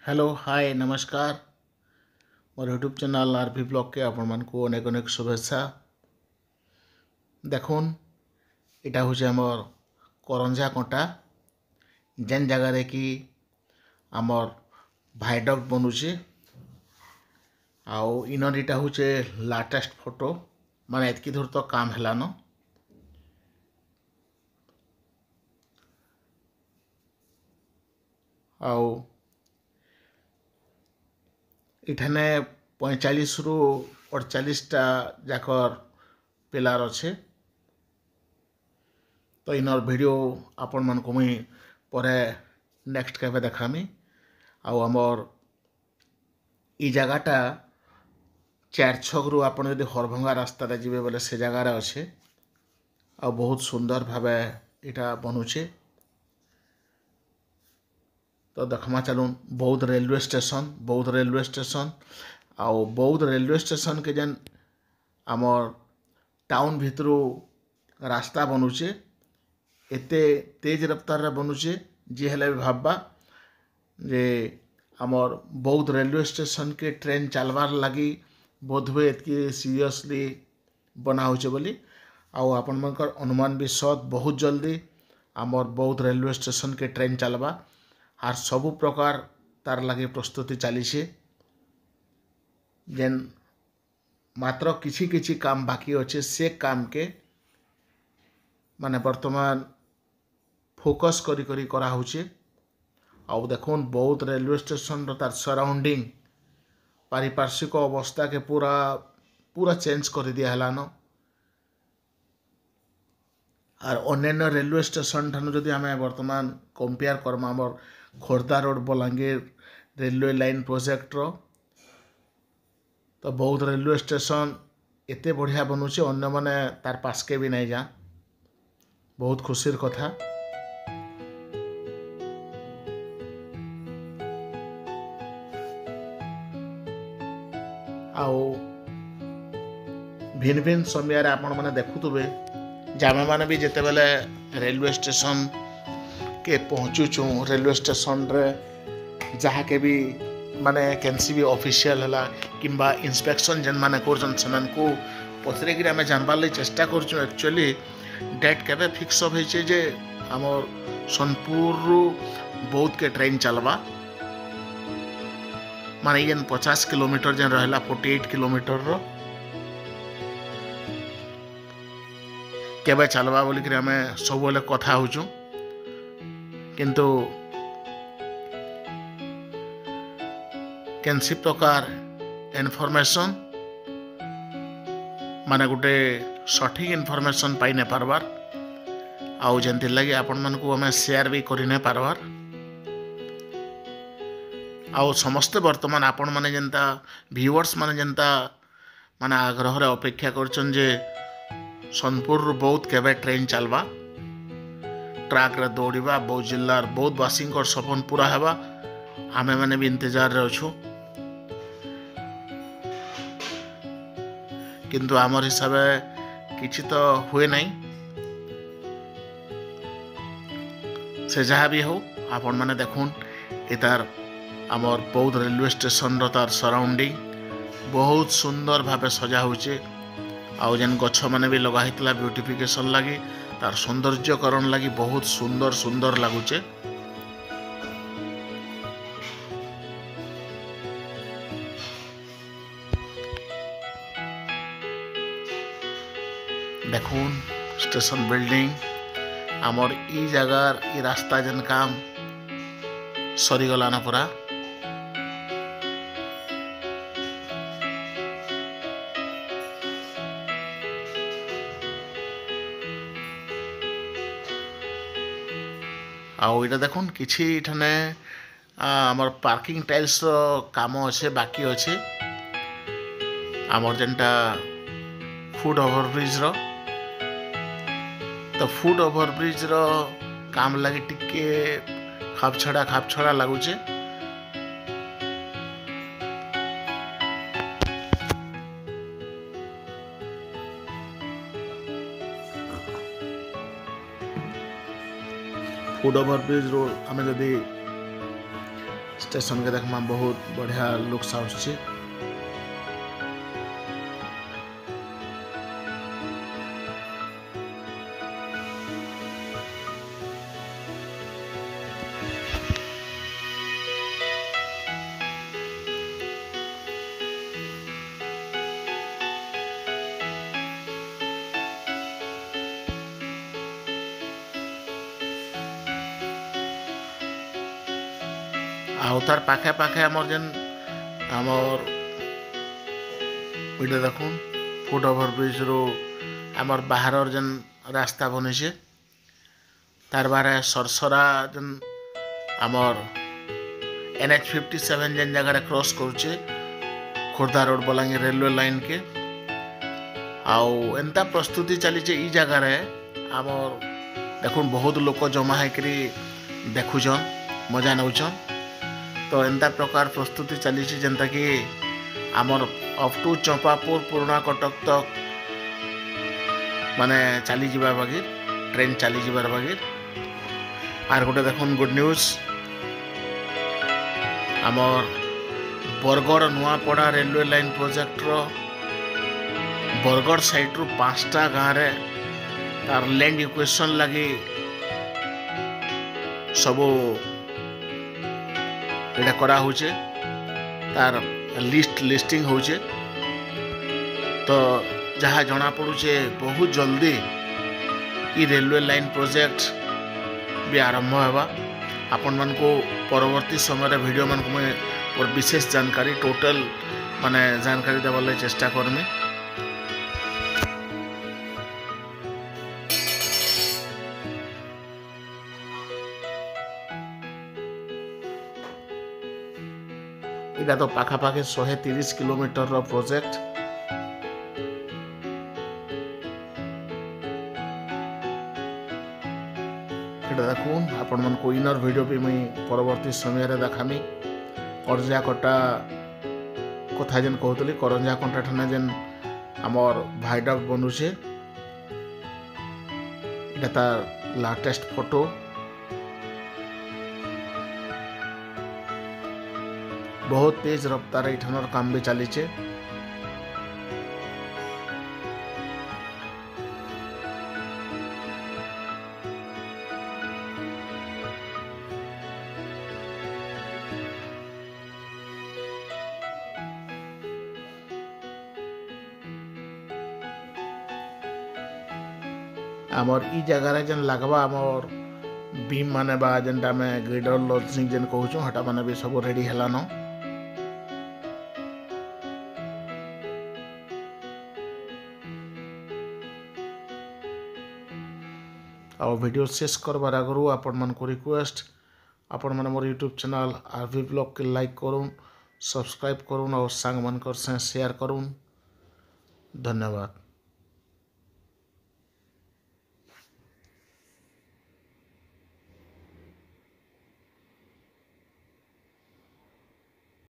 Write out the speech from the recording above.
Hello hi नमस्कार मोर YouTube channel RP blog के आपण मान को अनेक अनेक शुभेच्छा। देखुन इटा हूँ आमर करंजा कंटा जेन जगार कि आमर भाइडक्ट बनुचे आउ इनर इटा हूँ लाटेस्ट फोटो माने एतकी दूर तो काम हेलान आउ इठाने 45 रु 48टा जाकर पिलार अच्छे तो इनर वीडियो आपण मन को मुई परे नेक्स्ट केबे देखामी। आउ आमर ई जगहटा 4 रु आपण यदि हरभंगा रास्ता जीवे बोले से जगार अच्छे आ बहुत सुंदर भावे इटा बनुचे। तो देखमा चलून बौद्ध रेलवे स्टेशन आउ बौद्ध रेलवे स्टेशन के जेन आमर टाउन भितरू रास्ता बनुचे एते तेज रफ्तार रे बनुचे जी हेले भी भाबा जे आमर बौद्ध रेलवे स्टेशन के ट्रेन चलवार लगी बोधवे एतकी सीरियसली बना होचे बोली आउ आपण मनकर अनुमान भी सत बहुत जल्दी आमर बौद्ध रेलवे स्टेशन के ट्रेन चलवा आर सबु प्रकार तार लगे प्रस्तुति चली जेन मात्र किछि किछि काम बाकी अच्छे से काम के माने वर्तमान फोकस करी करी करा होचे। आउ देखुन बौद्ध रेलवे स्टेशन तार सराउंडिंग पारिपार्श्विक अवस्था के पूरा पूरा चेंज कर दिया हेलान आर अन्य रेलवे स्टेशन ठानु जदि आमे वर्तमान कंपेयर करमा हमर Khordha road Balangir railway line project रो तो बौद्ध रेलवे स्टेशन एते बढ़िया बनुचे अन्य माने तार पास के भी नहीं जा बहुत खुशीर कथा। आउ भिन्न भिन्न समय आपण मैंने देखुवे जामे माने भी जिते बेले रेलवे स्टेशन के पहुँचुचु रेलवे स्टेशन रे जहाँ के भी माने कैंसी भी ऑफिशियल हला किंबा इंस्पेक्शन जेन माने करजन सनन को पथरे कि आमे जानबार ले चेष्टा करछु एक्चुअली डेट केबे फिक्स होई छे जे हमर सोनपुर रु बौद्ध के ट्रेन चलवा माने जेन 50 किलोमीटर जेन रहला 48 किलोमीटर रो केबे चलवा बोली कि आमे सब बेले कथा होछु किंतु कैंसी प्रकार इनफॉरमेशन माने गोटे सठिक इनफॉरमेशन पाई न पारबार आउ जंती लगे आपण मन को हमें शेयर भी करि न पारबार आउ समस्त वर्तमान आपण माने जनता व्यूअर्स माने जनता माने आग्रह रे अपेक्षा करछन जे सोनपुर रु बौद्ध केबे ट्रेन चलवा ट्रैक रे दौड़वा बौद्ध जिल्लार बौद्ध वासी सपन पूरा हेबा आमे माने भी इंतजार रे अछु किंतु आमर हिसाब किछि तो हुए नहीं से जहाँ भी हो आपण माने देखुन इतार आमर बौद्ध रेलवे स्टेशन रो तार सराउंडिंग बहुत सुंदर भावे सजा होचे आउ जेन गछ माने भी लगा हितला ब्यूटिफिकेशन लगी तार सौंदर्यकरण लगी बहुत सुंदर सुंदर लगुचे। देखुन स्टेशन बिल्डिंग आमर ई जगार ई रास्ता जेन काम सरी गला ना पूरा आउ इटा देखुन किछि इठाने आमर पार्किंग टाइल्स रो काम अच्छे बाकी अच्छे आमर जेनटा फुट ओवरब्रिज रो तो फुट ओवरब्रिज रो काम लगी टिके खापछड़ा लगुचे फुट ओवरब्रिज रो आमे जदि स्टेशन के देखमा बहुत बढ़िया लुक्स आउछि। आउ तार पाखे पाखे आमर जेन आमर इटा देखुन फुट ओवर ब्रिज रो आमर बाहर जेन रास्ता बनिছে तार बारे सरसरा जेन आमर NH57 जेन जगह क्रॉस करुचे Khordha road Balangir railway line के आउ एंता प्रस्तुति चली ई जगह रे आमर देखुन बहुत लोक जमा है देखुचन मजा नौचन। तो एंता प्रकार प्रस्तुति चली जेनता कि आमर अप टू चंपापुर पुराना कटक तक माने चली जीवार बागिर ट्रेन चली जीवार बागिर। आर गोटे देखुन गुड न्यूज आमर Bargarh Nuapada railway line project रो बरगड़ साइड रु 5टा गाँव रे तार लैंड इक्वेशन लगी सबो एटा करा होचे तार लिस्टिंग होचे। तो जहाँ जना पड़ुचे बहुत जल्दी ई रेलवे लाइन प्रोजेक्ट भी आरंभ होगा। आपण मन को परवर्ती समय वीडियो मन को मैं और विशेष जानकारी टोटल माने जानकारी देवार चेष्टा करमी। इटा तो पाखापाखि 130 किलोमीटर रो प्रोजेक्ट। इटा देखुन आपण मन को इनर वीडियो भी मुई परवर्ती समय रे देखामी। करंजा कटा कथा जेन कहतली करंजा कटा ठाना जेन आमर भाइडक बनुचे इटा तार लेटेस्ट फोटो। बहुत तेज रफ्तार इठानर काम भी चलीचे। आमर ई जगह जेन लगवा आमर बीम माने बा जेनटा में ग्रेडर लॉन्चिंग जेन कहूँ हटा माने भी सब रेडी हेलानो। आ वीडियो शेष करबार आगु आपण मन को रिक्वेस्ट आपण मन मोर यूट्यूब चैनल RV ब्लॉग के लाइक करूँ सब्सक्राइब करूँ और सांग मन कर शेयर करूँ। धन्यवाद।